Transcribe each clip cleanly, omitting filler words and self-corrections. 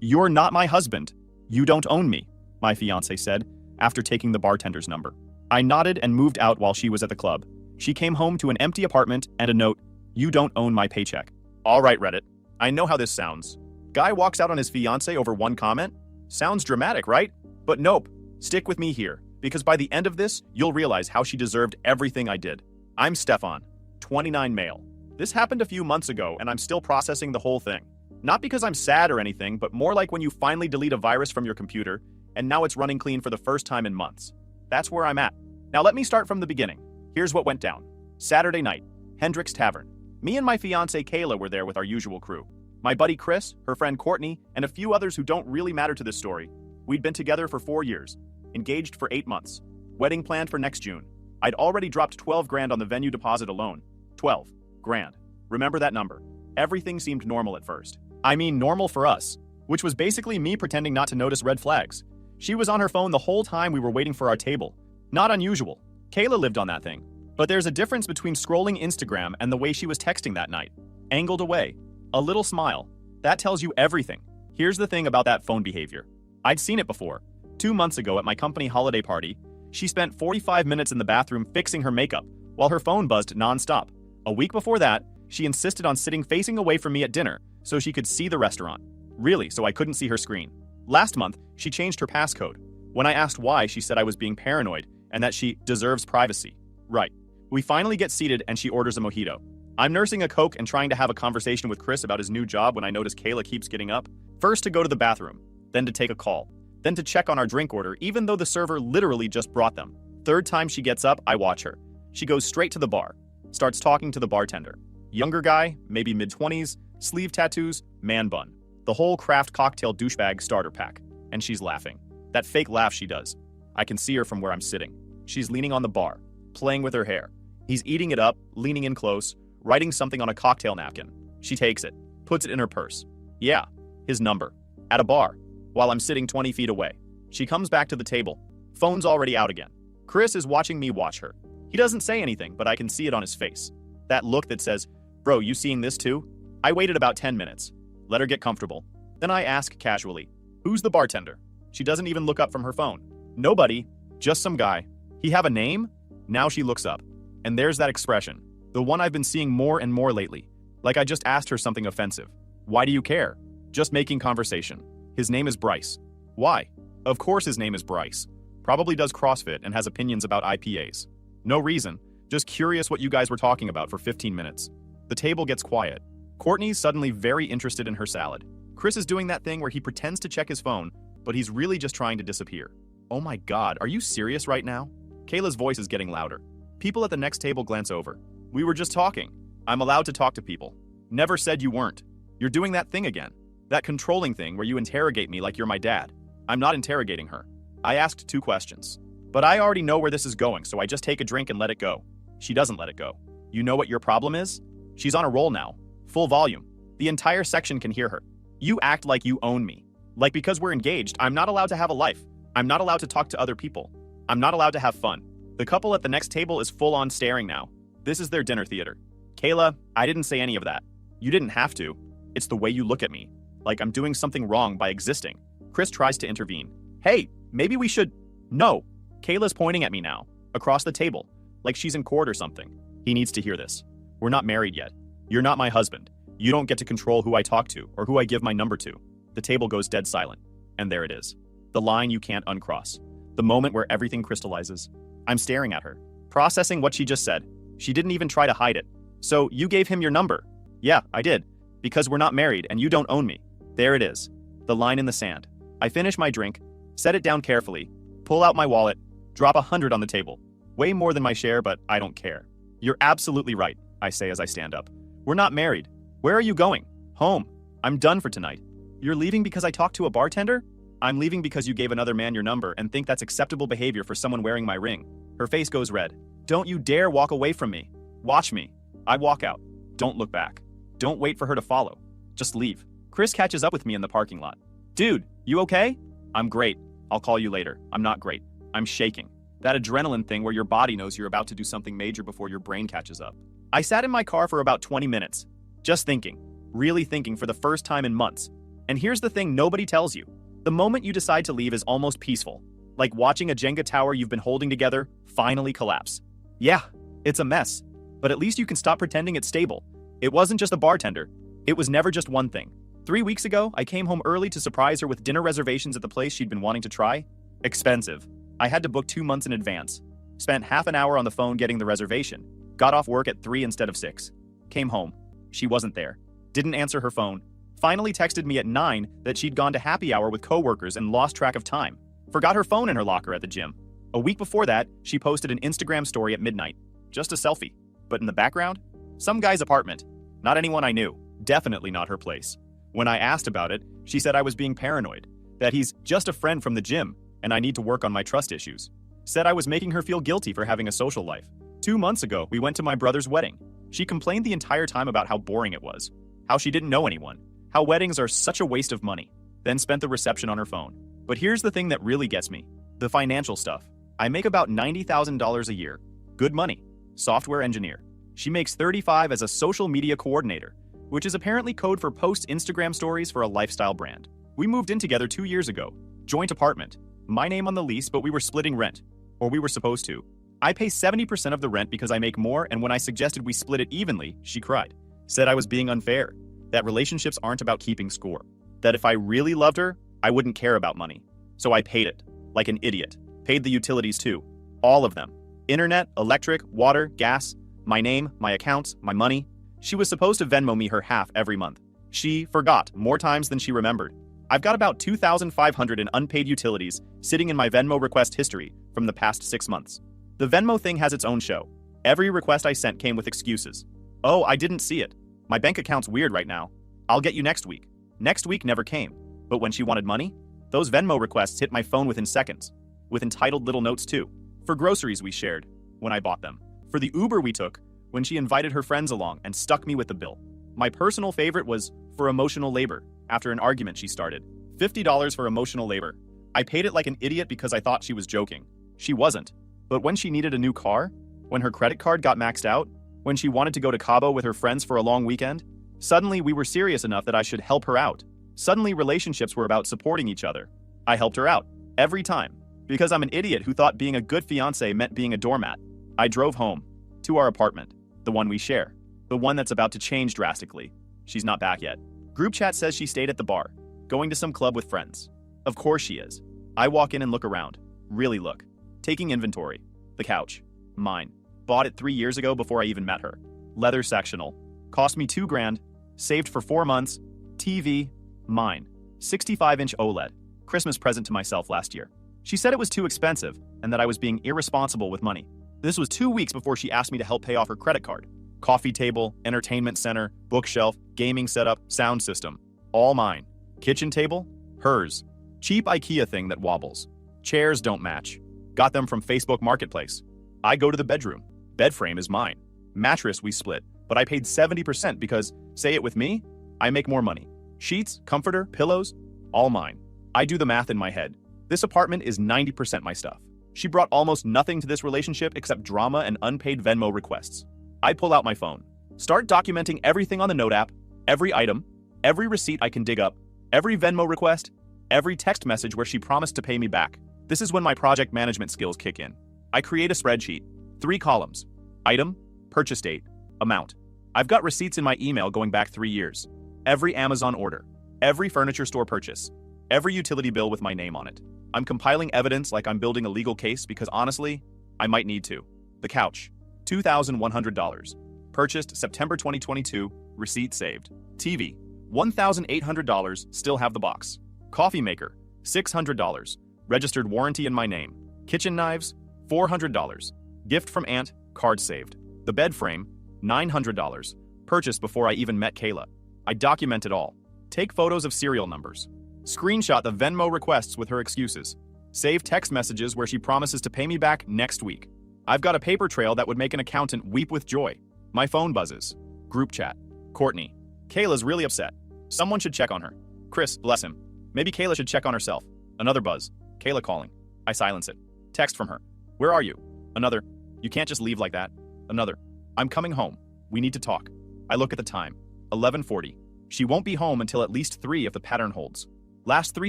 "You're not my husband. You don't own me," my fiancée said, after taking the bartender's number. I nodded and moved out while she was at the club. She came home to an empty apartment and a note, "You don't own my paycheck." All right, Reddit. I know how this sounds. Guy walks out on his fiancée over one comment? Sounds dramatic, right? But nope. Stick with me here, because by the end of this, you'll realize how she deserved everything I did. I'm Stefan, 29 male. This happened a few months ago, and I'm still processing the whole thing. Not because I'm sad or anything, but more like when you finally delete a virus from your computer, and now it's running clean for the first time in months. That's where I'm at. Now let me start from the beginning. Here's what went down. Saturday night, Hendrick's Tavern. Me and my fiancée Kayla were there with our usual crew. My buddy Chris, her friend Courtney, and a few others who don't really matter to this story. We'd been together for 4 years, engaged for 8 months, wedding planned for next June. I'd already dropped 12 grand on the venue deposit alone. 12 grand. Remember that number. Everything seemed normal at first. I mean normal for us, which was basically me pretending not to notice red flags. She was on her phone the whole time we were waiting for our table. Not unusual. Kayla lived on that thing. But there's a difference between scrolling Instagram and the way she was texting that night. Angled away. A little smile. That tells you everything. Here's the thing about that phone behavior. I'd seen it before. 2 months ago at my company holiday party, she spent 45 minutes in the bathroom fixing her makeup, while her phone buzzed nonstop. A week before that, she insisted on sitting facing away from me at dinner so she could see the restaurant. Really, so I couldn't see her screen. Last month, she changed her passcode. When I asked why, she said I was being paranoid and that she deserves privacy. Right. We finally get seated and she orders a mojito. I'm nursing a Coke and trying to have a conversation with Chris about his new job when I notice Kayla keeps getting up. First to go to the bathroom, then to take a call, then to check on our drink order even though the server literally just brought them. Third time she gets up, I watch her. She goes straight to the bar, starts talking to the bartender. Younger guy, maybe mid-20s, sleeve tattoos, man bun. The whole craft cocktail douchebag starter pack. And she's laughing. That fake laugh she does. I can see her from where I'm sitting. She's leaning on the bar, playing with her hair. He's eating it up, leaning in close, writing something on a cocktail napkin. She takes it, puts it in her purse. Yeah, his number. At a bar, while I'm sitting 20 feet away. She comes back to the table. Phone's already out again. Chris is watching me watch her. He doesn't say anything, but I can see it on his face. That look that says, "Bro, you seeing this too?" I waited about 10 minutes. Let her get comfortable. Then I ask casually, "Who's the bartender?" She doesn't even look up from her phone. Nobody, just some guy. He have a name? Now she looks up. And there's that expression. The one I've been seeing more and more lately. Like I just asked her something offensive. Why do you care? Just making conversation. His name is Bryce. Why? Of course his name is Bryce. Probably does CrossFit and has opinions about IPAs. No reason. Just curious what you guys were talking about for 15 minutes. The table gets quiet. Courtney's suddenly very interested in her salad. Chris is doing that thing where he pretends to check his phone, but he's really just trying to disappear. Oh my god, are you serious right now? Kayla's voice is getting louder. People at the next table glance over. We were just talking. I'm allowed to talk to people. Never said you weren't. You're doing that thing again. That controlling thing where you interrogate me like you're my dad. I'm not interrogating her. I asked 2 questions. But I already know where this is going, so I just take a drink and let it go. She doesn't let it go. You know what your problem is? She's on a roll now. Full volume. The entire section can hear her. You act like you own me. Like because we're engaged, I'm not allowed to have a life. I'm not allowed to talk to other people. I'm not allowed to have fun. The couple at the next table is full on staring now. This is their dinner theater. Kayla, I didn't say any of that. You didn't have to. It's the way you look at me. Like I'm doing something wrong by existing. Chris tries to intervene. Hey, maybe we should... No. Kayla's pointing at me now, across the table, like she's in court or something. He needs to hear this. We're not married yet. You're not my husband. You don't get to control who I talk to or who I give my number to. The table goes dead silent. And there it is. The line you can't uncross. The moment where everything crystallizes. I'm staring at her, processing what she just said. She didn't even try to hide it. So you gave him your number? Yeah, I did. Because we're not married and you don't own me. There it is. The line in the sand. I finish my drink, set it down carefully, pull out my wallet, drop 100 on the table. Way more than my share, but I don't care. You're absolutely right, I say as I stand up. We're not married. Where are you going? Home. I'm done for tonight. You're leaving because I talked to a bartender? I'm leaving because you gave another man your number and think that's acceptable behavior for someone wearing my ring. Her face goes red. Don't you dare walk away from me. Watch me. I walk out. Don't look back. Don't wait for her to follow. Just leave. Chris catches up with me in the parking lot. Dude, you okay? I'm great. I'll call you later. I'm not great. I'm shaking. That adrenaline thing where your body knows you're about to do something major before your brain catches up. I sat in my car for about 20 minutes. Just thinking. Really thinking for the first time in months. And here's the thing nobody tells you. The moment you decide to leave is almost peaceful. Like watching a Jenga tower you've been holding together finally collapse. Yeah, it's a mess. But at least you can stop pretending it's stable. It wasn't just a bartender. It was never just one thing. 3 weeks ago, I came home early to surprise her with dinner reservations at the place she'd been wanting to try. Expensive. I had to book 2 months in advance. Spent half an hour on the phone getting the reservation. Got off work at 3 instead of 6. Came home. She wasn't there. Didn't answer her phone. Finally texted me at 9 that she'd gone to happy hour with coworkers and lost track of time. Forgot her phone in her locker at the gym. A week before that, she posted an Instagram story at midnight. Just a selfie. But in the background, some guy's apartment. Not anyone I knew. Definitely not her place. When I asked about it, she said I was being paranoid. That he's just a friend from the gym, and I need to work on my trust issues. Said I was making her feel guilty for having a social life. 2 months ago, we went to my brother's wedding. She complained the entire time about how boring it was. How she didn't know anyone. How weddings are such a waste of money. Then spent the reception on her phone. But here's the thing that really gets me. The financial stuff. I make about $90,000 a year. Good money. Software engineer. She makes $35,000 as a social media coordinator, which is apparently code for post Instagram stories for a lifestyle brand. We moved in together 2 years ago. Joint apartment. My name on the lease, but we were splitting rent. Or we were supposed to. I pay 70% of the rent because I make more, and when I suggested we split it evenly, she cried. Said I was being unfair. That relationships aren't about keeping score. That if I really loved her, I wouldn't care about money. So I paid it. Like an idiot. Paid the utilities too. All of them. Internet, electric, water, gas, my name, my accounts, my money. She was supposed to Venmo me her half every month. She forgot more times than she remembered. I've got about $2,500 in unpaid utilities sitting in my Venmo request history from the past 6 months. The Venmo thing has its own show. Every request I sent came with excuses. Oh, I didn't see it. My bank account's weird right now. I'll get you next week. Next week never came. But when she wanted money, those Venmo requests hit my phone within seconds. With entitled little notes too. For groceries we shared, when I bought them. For the Uber we took, when she invited her friends along and stuck me with the bill. My personal favorite was for emotional labor, after an argument she started. $50 for emotional labor. I paid it like an idiot because I thought she was joking. She wasn't. But when she needed a new car, when her credit card got maxed out, when she wanted to go to Cabo with her friends for a long weekend, suddenly we were serious enough that I should help her out. Suddenly relationships were about supporting each other. I helped her out. Every time. Because I'm an idiot who thought being a good fiancé meant being a doormat. I drove home. To our apartment. The one we share. The one that's about to change drastically. She's not back yet. Group chat says she stayed at the bar. Going to some club with friends. Of course she is. I walk in and look around. Really look. Taking inventory. The couch. Mine. Bought it 3 years ago before I even met her. Leather sectional. Cost me $2 grand. Saved for 4 months. TV. Mine. 65-inch OLED. Christmas present to myself last year. She said it was too expensive and that I was being irresponsible with money. This was 2 weeks before she asked me to help pay off her credit card. Coffee table, entertainment center, bookshelf, gaming setup, sound system. All mine. Kitchen table? Hers. Cheap IKEA thing that wobbles. Chairs don't match. Got them from Facebook Marketplace. I go to the bedroom. Bed frame is mine. Mattress we split, but I paid 70% because, say it with me, I make more money. Sheets, comforter, pillows, all mine. I do the math in my head. This apartment is 90% my stuff. She brought almost nothing to this relationship except drama and unpaid Venmo requests. I pull out my phone. Start documenting everything on the note app, every item, every receipt I can dig up, every Venmo request, every text message where she promised to pay me back. This is when my project management skills kick in. I create a spreadsheet. 3 columns. Item, purchase date, amount. I've got receipts in my email going back 3 years. Every Amazon order, every furniture store purchase, every utility bill with my name on it. I'm compiling evidence like I'm building a legal case because honestly, I might need to. The couch, $2,100. Purchased September 2022, receipt saved. TV, $1,800, still have the box. Coffee maker, $600. Registered warranty in my name. Kitchen knives, $400. Gift from aunt, card saved. The bed frame, $900. Purchased before I even met Kayla. I document it all. Take photos of serial numbers. Screenshot the Venmo requests with her excuses. Save text messages where she promises to pay me back next week. I've got a paper trail that would make an accountant weep with joy. My phone buzzes. Group chat. Courtney. Kayla's really upset. Someone should check on her. Chris, bless him. Maybe Kayla should check on herself. Another buzz. Kayla calling. I silence it. Text from her. Where are you? Another. You can't just leave like that. Another. I'm coming home. We need to talk. I look at the time. 11:40. She won't be home until at least 3 if the pattern holds. Last 3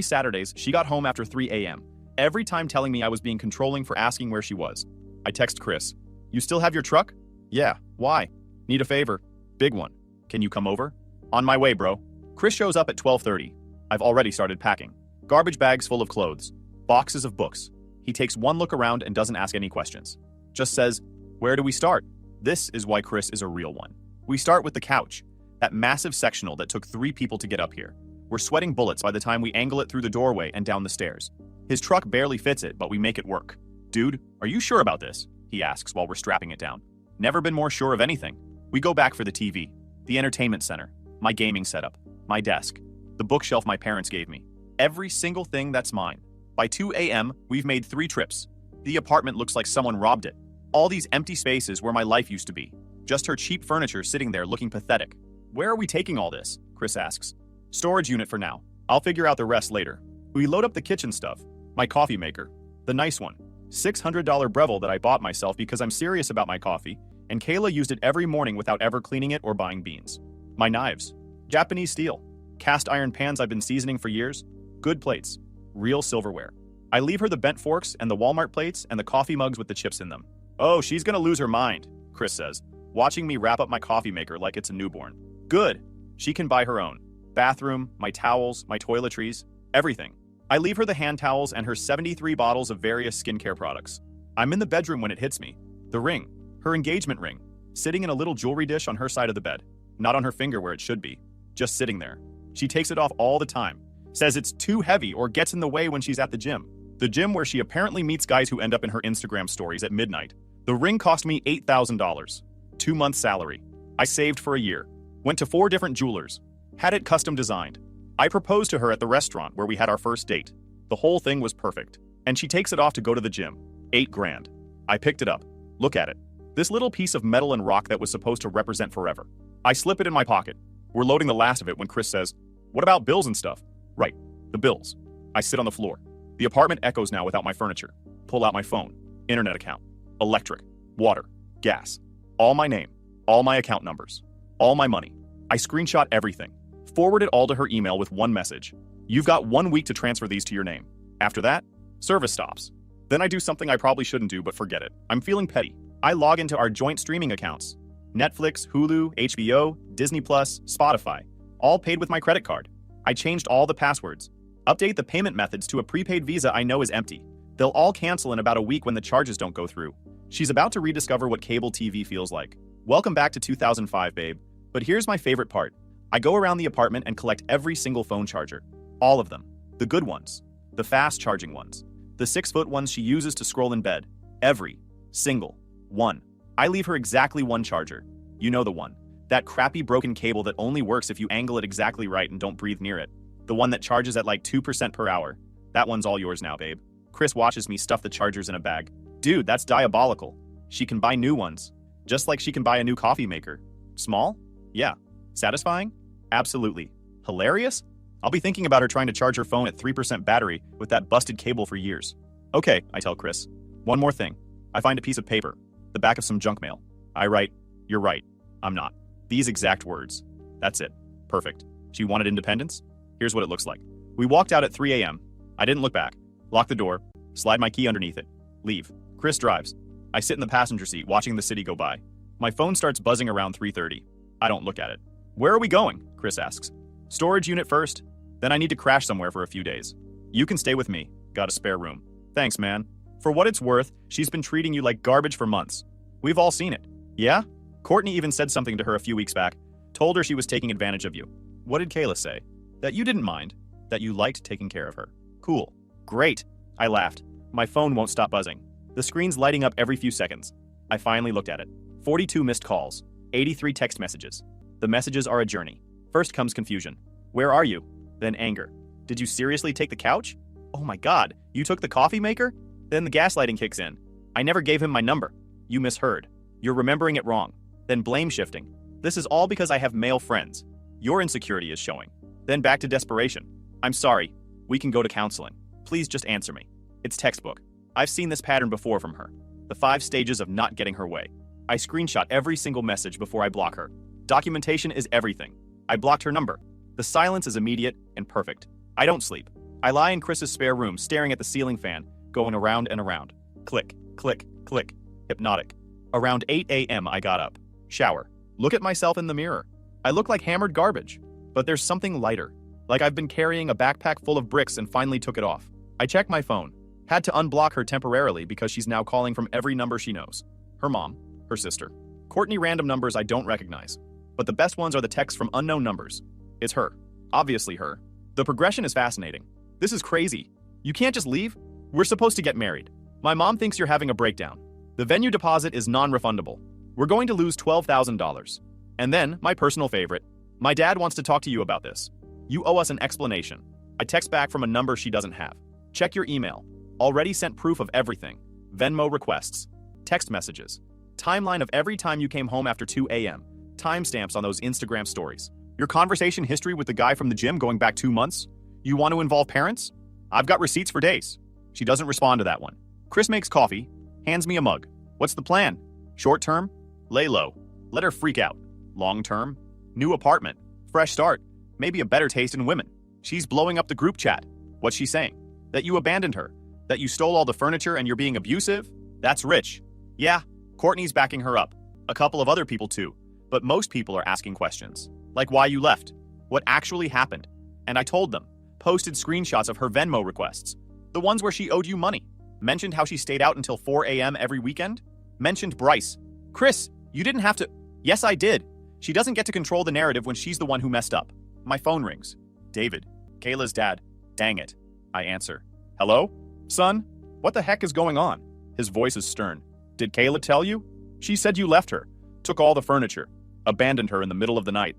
Saturdays, she got home after 3 a.m., every time telling me I was being controlling for asking where she was. I text Chris. You still have your truck? Yeah. Why? Need a favor. Big one. Can you come over? On my way, bro. Chris shows up at 12:30. I've already started packing. Garbage bags full of clothes. Boxes of books. He takes one look around and doesn't ask any questions. Just says, where do we start? This is why Chris is a real one. We start with the couch. That massive sectional that took 3 people to get up here. We're sweating bullets by the time we angle it through the doorway and down the stairs. His truck barely fits it, but we make it work. Dude, are you sure about this? He asks while we're strapping it down. Never been more sure of anything. We go back for the TV, the entertainment center, my gaming setup, my desk, the bookshelf my parents gave me. Every single thing that's mine. By 2 a.m., we've made 3 trips. The apartment looks like someone robbed it. All these empty spaces where my life used to be. Just her cheap furniture sitting there looking pathetic. Where are we taking all this? Chris asks. Storage unit for now. I'll figure out the rest later. We load up the kitchen stuff. My coffee maker. The nice one. $600 Breville that I bought myself because I'm serious about my coffee, and Kayla used it every morning without ever cleaning it or buying beans. My knives. Japanese steel. Cast iron pans I've been seasoning for years. Good plates. Real silverware. I leave her the bent forks and the Walmart plates and the coffee mugs with the chips in them. Oh, she's gonna lose her mind, Chris says, watching me wrap up my coffee maker like it's a newborn. Good. She can buy her own. Bathroom, my towels, my toiletries, everything. I leave her the hand towels and her 73 bottles of various skincare products. I'm in the bedroom when it hits me. The ring. Her engagement ring. Sitting in a little jewelry dish on her side of the bed. Not on her finger where it should be. Just sitting there. She takes it off all the time. Says it's too heavy or gets in the way when she's at the gym. The gym where she apparently meets guys who end up in her Instagram stories at midnight. The ring cost me $8,000. 2 months' salary. I saved for a year. Went to 4 different jewelers. Had it custom designed. I proposed to her at the restaurant where we had our first date. The whole thing was perfect. And she takes it off to go to the gym. $8 grand. I picked it up. Look at it. This little piece of metal and rock that was supposed to represent forever. I slip it in my pocket. We're loading the last of it when Chris says, what about bills and stuff? Right. The bills. I sit on the floor. The apartment echoes now without my furniture. Pull out my phone. Internet account. Electric. Water. Gas. All my name. All my account numbers. All my money. I screenshot everything. Forward it all to her email with one message. You've got 1 week to transfer these to your name. After that, service stops. Then I do something I probably shouldn't do, but forget it. I'm feeling petty. I log into our joint streaming accounts. Netflix, Hulu, HBO, Disney+, Spotify. All paid with my credit card. I changed all the passwords. Update the payment methods to a prepaid Visa I know is empty. They'll all cancel in about a week when the charges don't go through. She's about to rediscover what cable TV feels like. Welcome back to 2005, babe. But here's my favorite part. I go around the apartment and collect every single phone charger. All of them. The good ones. The fast charging ones. The 6-foot ones she uses to scroll in bed. Every single one. I leave her exactly 1 charger. You know the one. That crappy broken cable that only works if you angle it exactly right and don't breathe near it. The one that charges at like 2% per hour. That one's all yours now, babe. Chris watches me stuff the chargers in a bag. Dude, that's diabolical. She can buy new ones. Just like she can buy a new coffee maker. Small? Yeah. Satisfying? Absolutely. Hilarious? I'll be thinking about her trying to charge her phone at 3% battery with that busted cable for years. Okay, I tell Chris. One more thing. I find a piece of paper. The back of some junk mail. I write, you're right. I'm not. These exact words. That's it. Perfect. She wanted independence? Here's what it looks like. We walked out at 3 a.m. I didn't look back. Lock the door. Slide my key underneath it. Leave. Chris drives. I sit in the passenger seat watching the city go by. My phone starts buzzing around 3:30. I don't look at it. Where are we going? Chris asks. Storage unit first. Then I need to crash somewhere for a few days. You can stay with me. Got a spare room. Thanks, man. For what it's worth, she's been treating you like garbage for months. We've all seen it. Yeah? Courtney even said something to her a few weeks back. Told her she was taking advantage of you. What did Kayla say? That you didn't mind. That you liked taking care of her. Cool. Great. I laughed. My phone won't stop buzzing. The screen's lighting up every few seconds. I finally looked at it. 42 missed calls. 83 text messages. The messages are a journey. First comes confusion. Where are you? Then anger. Did you seriously take the couch? Oh my god, you took the coffee maker? Then the gaslighting kicks in. I never gave him my number. You misheard. You're remembering it wrong. Then blame shifting. This is all because I have male friends. Your insecurity is showing. Then back to desperation. I'm sorry. We can go to counseling. Please just answer me. It's textbook. I've seen this pattern before from her. The 5 stages of not getting her way. I screenshot every single message before I block her. Documentation is everything. I blocked her number. The silence is immediate and perfect. I don't sleep. I lie in Chris's spare room staring at the ceiling fan, going around and around. Click, click, click. Hypnotic. Around 8 a.m. I got up. Shower. Look at myself in the mirror. I look like hammered garbage. But there's something lighter. Like I've been carrying a backpack full of bricks and finally took it off. I check my phone. Had to unblock her temporarily because she's now calling from every number she knows. Her mom, her sister. Courtney random numbers I don't recognize. But the best ones are the texts from unknown numbers. It's her. Obviously her. The progression is fascinating. This is crazy. You can't just leave? We're supposed to get married. My mom thinks you're having a breakdown. The venue deposit is non-refundable. We're going to lose $12,000. And then, my personal favorite, my dad wants to talk to you about this. You owe us an explanation. I text back from a number she doesn't have. Check your email. Already sent proof of everything. Venmo requests. Text messages. Timeline of every time you came home after 2 a.m. Timestamps on those Instagram stories. Your conversation history with the guy from the gym going back 2 months? You want to involve parents? I've got receipts for days. She doesn't respond to that one. Chris makes coffee, hands me a mug. What's the plan? Short term? Lay low. Let her freak out. Long term? New apartment. Fresh start. Maybe a better taste in women. She's blowing up the group chat. What's she saying? That you abandoned her. That you stole all the furniture and you're being abusive? That's rich. Yeah, Courtney's backing her up. A couple of other people too. But most people are asking questions. Like why you left. What actually happened. And I told them. Posted screenshots of her Venmo requests. The ones where she owed you money. Mentioned how she stayed out until 4 a.m. every weekend. Mentioned Bryce. Chris, you didn't have to. Yes, I did. She doesn't get to control the narrative when she's the one who messed up. My phone rings. David. Kayla's dad. Dang it. I answer. Hello? Son? What the heck is going on? His voice is stern. Did Kayla tell you? She said you left her. Took all the furniture. Abandoned her in the middle of the night.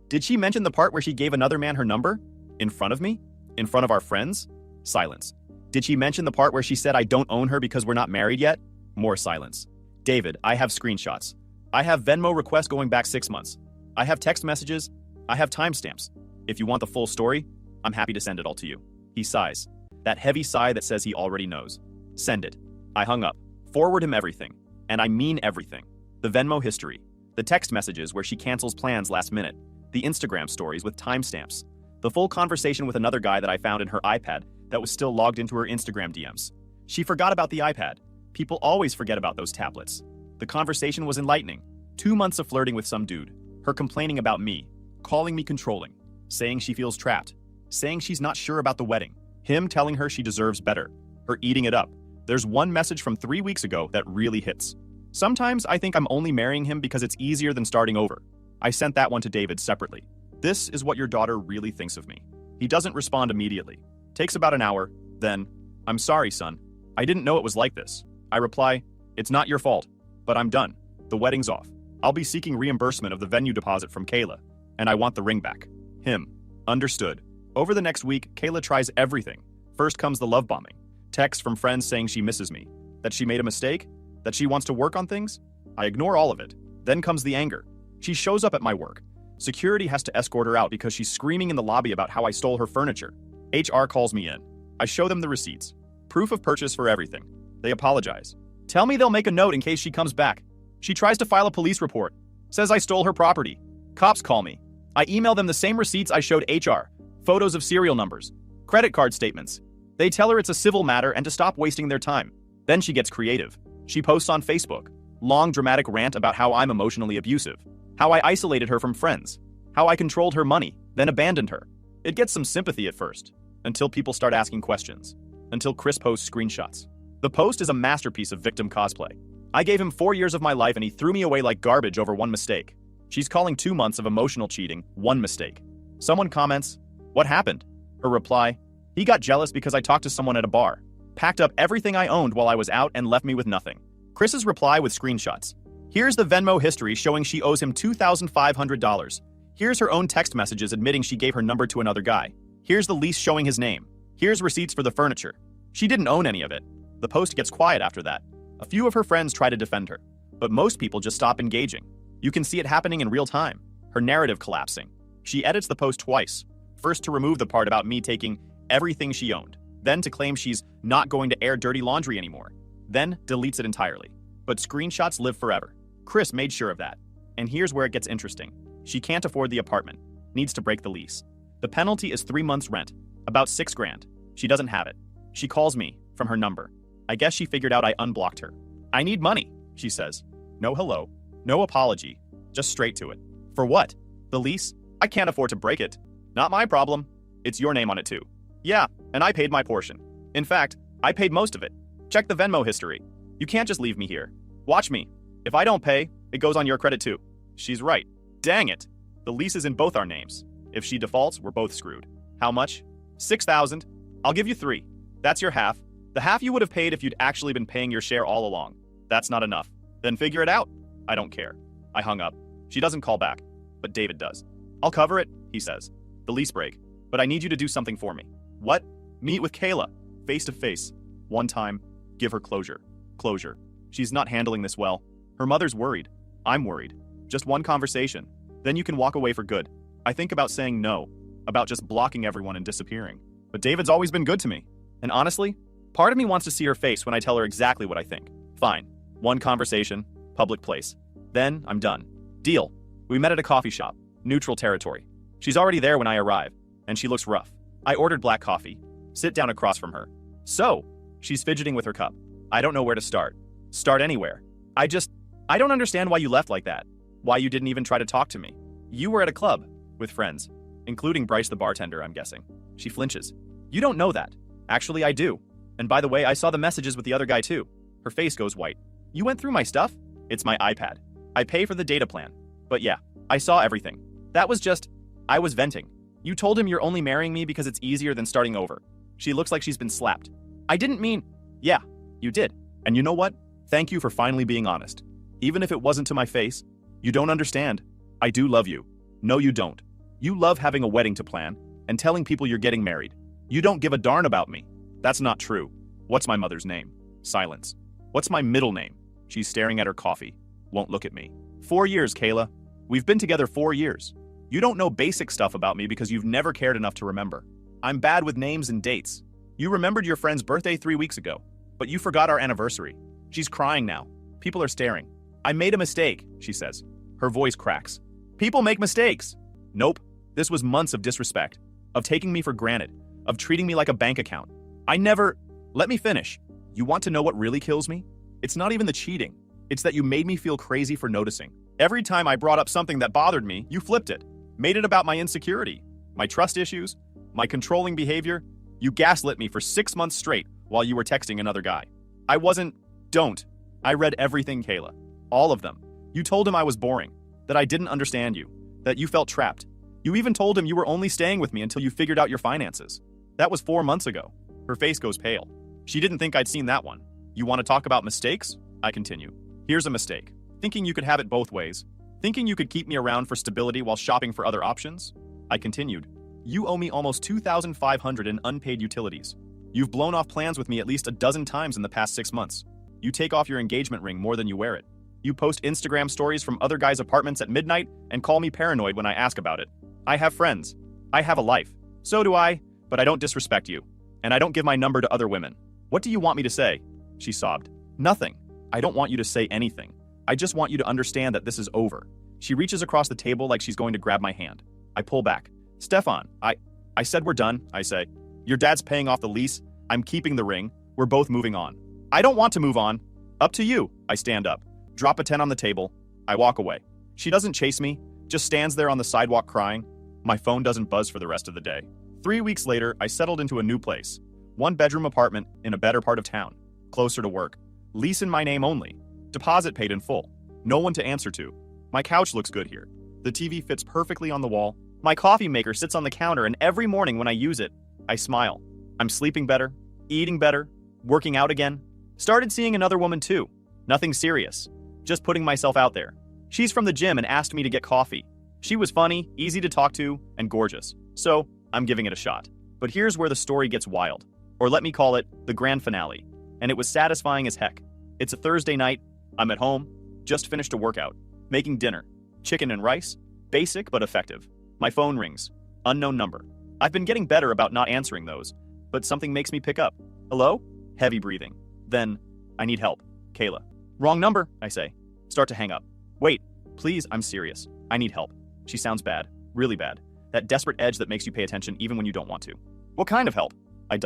Did she mention the part where she gave another man her number? In front of me? In front of our friends? Silence. Did she mention the part where she said I don't own her because we're not married yet? More silence. David, I have screenshots. I have Venmo requests going back 6 months. I have text messages. I have timestamps. If you want the full story, I'm happy to send it all to you. He sighs. That heavy sigh that says he already knows. Send it. I hung up. Forward him everything. And I mean everything. The Venmo history. The text messages where she cancels plans last minute. The Instagram stories with timestamps. The full conversation with another guy that I found in her iPad that was still logged into her Instagram DMs. She forgot about the iPad. People always forget about those tablets. The conversation was enlightening. 2 months of flirting with some dude. Her complaining about me. Calling me controlling. Saying she feels trapped. Saying she's not sure about the wedding. Him telling her she deserves better. Her eating it up. There's one message from 3 weeks ago that really hits. Sometimes I think I'm only marrying him because it's easier than starting over. I sent that one to David separately. This is what your daughter really thinks of me. He doesn't respond immediately. Takes about an hour. Then, I'm sorry, son. I didn't know it was like this. I reply, it's not your fault, but I'm done. The wedding's off. I'll be seeking reimbursement of the venue deposit from Kayla, and I want the ring back. Him. Understood. Over the next week, Kayla tries everything. First comes the love bombing. Texts from friends saying she misses me. That she made a mistake. That she wants to work on things. I ignore all of it. Then comes the anger. She shows up at my work. Security has to escort her out because she's screaming in the lobby about how I stole her furniture. HR calls me in. I show them the receipts. Proof of purchase for everything. They apologize. Tell me they'll make a note in case she comes back. She tries to file a police report. Says I stole her property. Cops call me. I email them the same receipts I showed HR. Photos of serial numbers. Credit card statements. They tell her it's a civil matter and to stop wasting their time. Then she gets creative. She posts on Facebook. Long dramatic rant about how I'm emotionally abusive. How I isolated her from friends. How I controlled her money, then abandoned her. It gets some sympathy at first. Until people start asking questions. Until Chris posts screenshots. The post is a masterpiece of victim cosplay. I gave him 4 years of my life and he threw me away like garbage over one mistake. She's calling 2 months of emotional cheating one mistake. Someone comments, what happened? Her reply, he got jealous because I talked to someone at a bar. Packed up everything I owned while I was out and left me with nothing. Chris's reply with screenshots. Here's the Venmo history showing she owes him $2,500. Here's her own text messages admitting she gave her number to another guy. Here's the lease showing his name. Here's receipts for the furniture. She didn't own any of it. The post gets quiet after that. A few of her friends try to defend her, but most people just stop engaging. You can see it happening in real time. Her narrative collapsing. She edits the post twice. First to remove the part about me taking everything she owned. Then to claim she's not going to air dirty laundry anymore. Then deletes it entirely. But screenshots live forever. Chris made sure of that. And here's where it gets interesting. She can't afford the apartment. Needs to break the lease. The penalty is 3 months rent, about 6 grand. She doesn't have it. She calls me from her number. I guess she figured out I unblocked her. I need money, she says. No hello, no apology, just straight to it. For what? The lease? I can't afford to break it. Not my problem. It's your name on it too. Yeah, and I paid my portion. In fact, I paid most of it. Check the Venmo history. You can't just leave me here. Watch me. If I don't pay, it goes on your credit too. She's right. Dang it. The lease is in both our names. If she defaults, we're both screwed. How much? 6,000. I'll give you 3. That's your half. The half you would have paid if you'd actually been paying your share all along. That's not enough. Then figure it out. I don't care. I hung up. She doesn't call back, but David does. I'll cover it, he says. The lease break. But I need you to do something for me. What? Meet with Kayla. Face to face. One time. Give her closure. Closure. She's not handling this well. Her mother's worried. I'm worried. Just one conversation. Then you can walk away for good. I think about saying no. About just blocking everyone and disappearing. But David's always been good to me. And honestly, part of me wants to see her face when I tell her exactly what I think. Fine. One conversation. Public place. Then I'm done. Deal. We met at a coffee shop. Neutral territory. She's already there when I arrive. And she looks rough. I ordered black coffee. Sit down across from her. So, she's fidgeting with her cup. I don't know where to start. Start anywhere. I don't understand why you left like that. Why you didn't even try to talk to me. You were at a club. With friends. Including Bryce the bartender, I'm guessing. She flinches. You don't know that. Actually, I do. And by the way, I saw the messages with the other guy too. Her face goes white. You went through my stuff? It's my iPad. I pay for the data plan. But yeah, I saw everything. That was just... I was venting. You told him you're only marrying me because it's easier than starting over. She looks like she's been slapped. I didn't mean... Yeah, you did. And you know what? Thank you for finally being honest. Even if it wasn't to my face. You don't understand. I do love you. No, you don't. You love having a wedding to plan and telling people you're getting married. You don't give a darn about me. That's not true. What's my mother's name? Silence. What's my middle name? She's staring at her coffee. Won't look at me. 4 years, Kayla. We've been together 4 years. You don't know basic stuff about me because you've never cared enough to remember. I'm bad with names and dates. You remembered your friend's birthday 3 weeks ago, but you forgot our anniversary. She's crying now. People are staring. I made a mistake, she says. Her voice cracks. People make mistakes. Nope. This was months of disrespect, of taking me for granted, of treating me like a bank account. I never... Let me finish. You want to know what really kills me? It's not even the cheating. It's that you made me feel crazy for noticing. Every time I brought up something that bothered me, you flipped it. Made it about my insecurity, my trust issues, my controlling behavior. You gaslit me for 6 months straight while you were texting another guy. I wasn't... Don't. I read everything, Kayla. All of them. You told him I was boring, that I didn't understand you, that you felt trapped. You even told him you were only staying with me until you figured out your finances. That was 4 months ago. Her face goes pale. She didn't think I'd seen that one. You want to talk about mistakes? I continue. Here's a mistake. Thinking you could have it both ways. Thinking you could keep me around for stability while shopping for other options? I continued. You owe me almost $2,500 in unpaid utilities. You've blown off plans with me at least a dozen times in the past 6 months. You take off your engagement ring more than you wear it. You post Instagram stories from other guys' apartments at midnight and call me paranoid when I ask about it. I have friends. I have a life. So do I, but I don't disrespect you. And I don't give my number to other women. What do you want me to say? She sobbed. Nothing. I don't want you to say anything. I just want you to understand that this is over. She reaches across the table like she's going to grab my hand. I pull back. Stefan, I said we're done, I say. Your dad's paying off the lease. I'm keeping the ring. We're both moving on. I don't want to move on. Up to you. I stand up. Drop a 10 on the table. I walk away. She doesn't chase me, just stands there on the sidewalk crying. My phone doesn't buzz for the rest of the day. 3 weeks later, I settled into a new place. 1-bedroom apartment in a better part of town. Closer to work. Lease in my name only. Deposit paid in full. No one to answer to. My couch looks good here. The TV fits perfectly on the wall. My coffee maker sits on the counter, and every morning when I use it, I smile. I'm sleeping better, eating better, working out again. Started seeing another woman too. Nothing serious. Just putting myself out there. She's from the gym and asked me to get coffee. She was funny, easy to talk to, and gorgeous. So, I'm giving it a shot. But here's where the story gets wild. Or let me call it the grand finale. And it was satisfying as heck. It's a Thursday night. I'm at home. Just finished a workout. Making dinner. Chicken and rice. Basic but effective. My phone rings. Unknown number. I've been getting better about not answering those, but something makes me pick up. Hello? Heavy breathing. Then, I need help. Kayla. Wrong number, I say. Start to hang up. Wait, please, I'm serious. I need help. She sounds bad. Really bad. That desperate edge that makes you pay attention even when you don't want to. What kind of help? I ...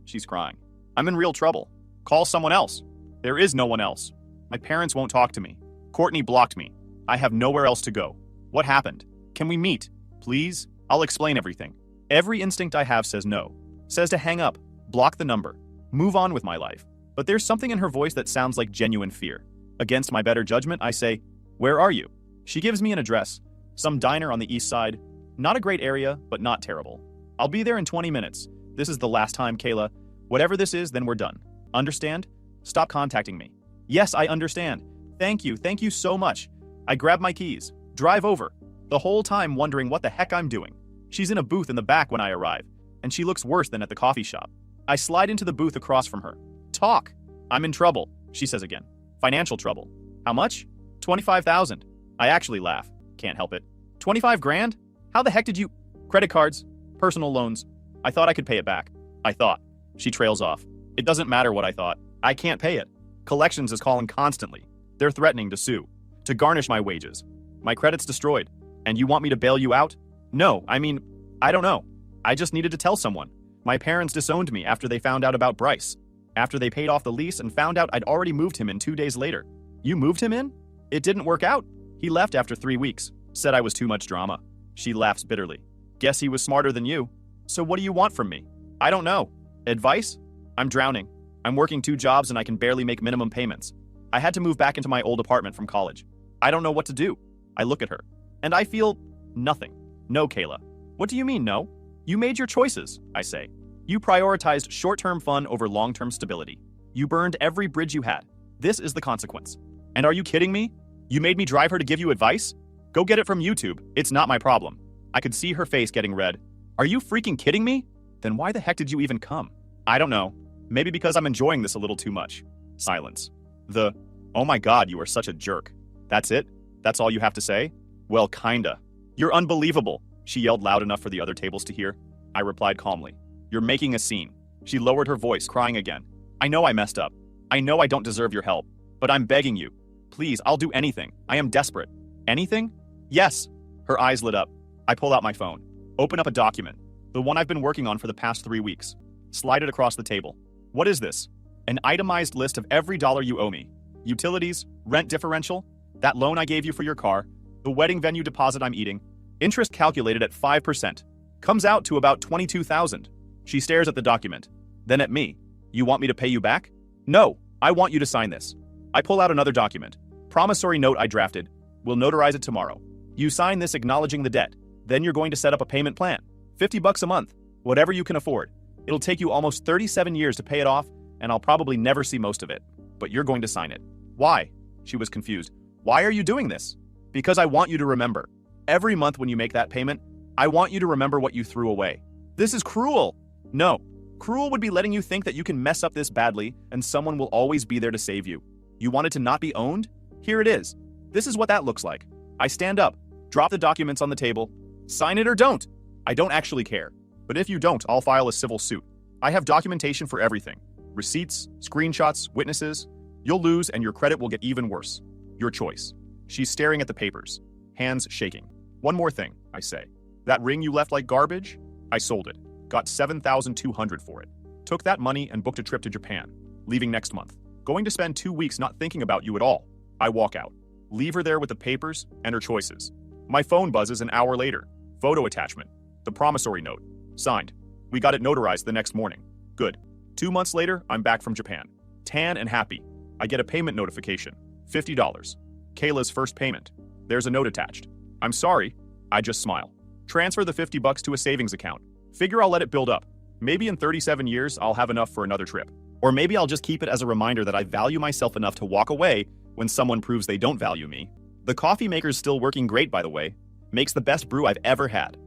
She's crying. I'm in real trouble. Call someone else. There is no one else. My parents won't talk to me. Courtney blocked me. I have nowhere else to go. What happened? Can we meet? Please? I'll explain everything. Every instinct I have says no. Says to hang up, block the number, move on with my life. But there's something in her voice that sounds like genuine fear. Against my better judgment, I say, "Where are you?" She gives me an address. Some diner on the east side. Not a great area, but not terrible. I'll be there in 20 minutes. This is the last time, Kayla. Whatever this is, then we're done. Understand? Stop contacting me. Yes, I understand. Thank you so much. I grab my keys, drive over, the whole time wondering what the heck I'm doing. She's in a booth in the back when I arrive, and she looks worse than at the coffee shop. I slide into the booth across from her. Talk. I'm in trouble, she says again. Financial trouble. How much? 25,000. I actually laugh. Can't help it. 25 grand? How the heck did you? Credit cards, personal loans. I thought I could pay it back. I thought. She trails off. It doesn't matter what I thought. I can't pay it. Collections is calling constantly. They're threatening to sue, to garnish my wages. My credit's destroyed. And you want me to bail you out? No, I mean, I don't know. I just needed to tell someone. My parents disowned me after they found out about Bryce. After they paid off the lease and found out I'd already moved him in 2 days later. You moved him in? It didn't work out. He left after 3 weeks. Said I was too much drama. She laughs bitterly. Guess he was smarter than you. So what do you want from me? I don't know. Advice? I'm drowning. I'm working 2 jobs and I can barely make minimum payments. I had to move back into my old apartment from college. I don't know what to do. I look at her. And I feel nothing. No, Kayla. What do you mean, no? You made your choices, I say. You prioritized short-term fun over long-term stability. You burned every bridge you had. This is the consequence. And are you kidding me? You made me drive her to give you advice? Go get it from YouTube. It's not my problem. I could see her face getting red. Are you freaking kidding me? Then why the heck did you even come? I don't know. Maybe because I'm enjoying this a little too much. Silence. Oh my God, you are such a jerk. That's it? That's all you have to say? Well, kinda. You're unbelievable, she yelled loud enough for the other tables to hear. I replied calmly. You're making a scene. She lowered her voice, crying again. I know I messed up. I know I don't deserve your help. But I'm begging you. Please, I'll do anything. I am desperate. Anything? Yes. Her eyes lit up. I pull out my phone. Open up a document. The one I've been working on for the past 3 weeks. Slide it across the table. What is this? An itemized list of every dollar you owe me. Utilities, rent differential, that loan I gave you for your car, the wedding venue deposit I'm eating, interest calculated at 5%. Comes out to about 22,000. She stares at the document. Then at me. You want me to pay you back? No, I want you to sign this. I pull out another document. Promissory note I drafted. We'll notarize it tomorrow. You sign this acknowledging the debt. Then you're going to set up a payment plan. $50 a month. Whatever you can afford. It'll take you almost 37 years to pay it off, and I'll probably never see most of it. But you're going to sign it. Why? She was confused. Why are you doing this? Because I want you to remember. Every month when you make that payment, I want you to remember what you threw away. This is cruel. No. Cruel would be letting you think that you can mess up this badly and someone will always be there to save you. You wanted to not be owned? Here it is. This is what that looks like. I stand up, drop the documents on the table. Sign it or don't. I don't actually care. But if you don't, I'll file a civil suit. I have documentation for everything. Receipts, screenshots, witnesses. You'll lose and your credit will get even worse. Your choice. She's staring at the papers, hands shaking. One more thing, I say. That ring you left like garbage? I sold it. Got $7,200 for it. Took that money and booked a trip to Japan, leaving next month. Going to spend 2 weeks not thinking about you at all. I walk out. Leave her there with the papers and her choices. My phone buzzes an hour later. Photo attachment. The promissory note. Signed. We got it notarized the next morning. Good. 2 months later, I'm back from Japan. Tan and happy. I get a payment notification. $50. Kayla's first payment. There's a note attached. I'm sorry. I just smile. Transfer the $50 to a savings account. Figure I'll let it build up. Maybe in 37 years, I'll have enough for another trip. Or maybe I'll just keep it as a reminder that I value myself enough to walk away when someone proves they don't value me. The coffee maker's still working great, by the way. Makes the best brew I've ever had.